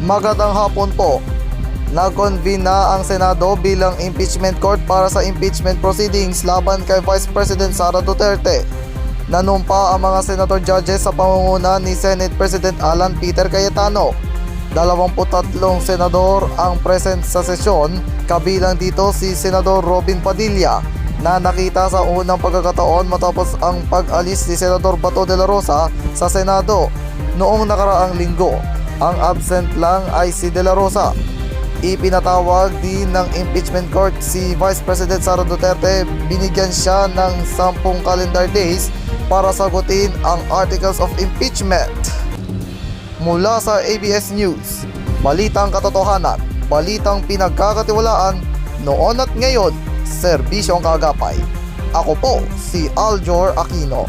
Magandang hapon po. Nag-convene na ang Senado bilang impeachment court para sa impeachment proceedings laban kay Vice President Sara Duterte. Nanumpa ang mga senator judges sa pamumuno ni Senate President Alan Peter Cayetano. 23 senador ang present sa sesyon, kabilang dito si Senador Robin Padilla na nakita sa unang pagkakataon matapos ang pag-alis ni Senador Bato de la Rosa sa Senado noong nakaraang linggo. Ang absent lang ay si De La Rosa. Ipinatawag din ng impeachment court si Vice President Sara Duterte. Binigyan siya ng 10 calendar days para sagutin ang articles of impeachment. Mula sa ABS News, balitang katotohanan, balitang pinagkakatiwalaan, noon at ngayon, serbisyong kagapay. Ako po si Aljor Aquino.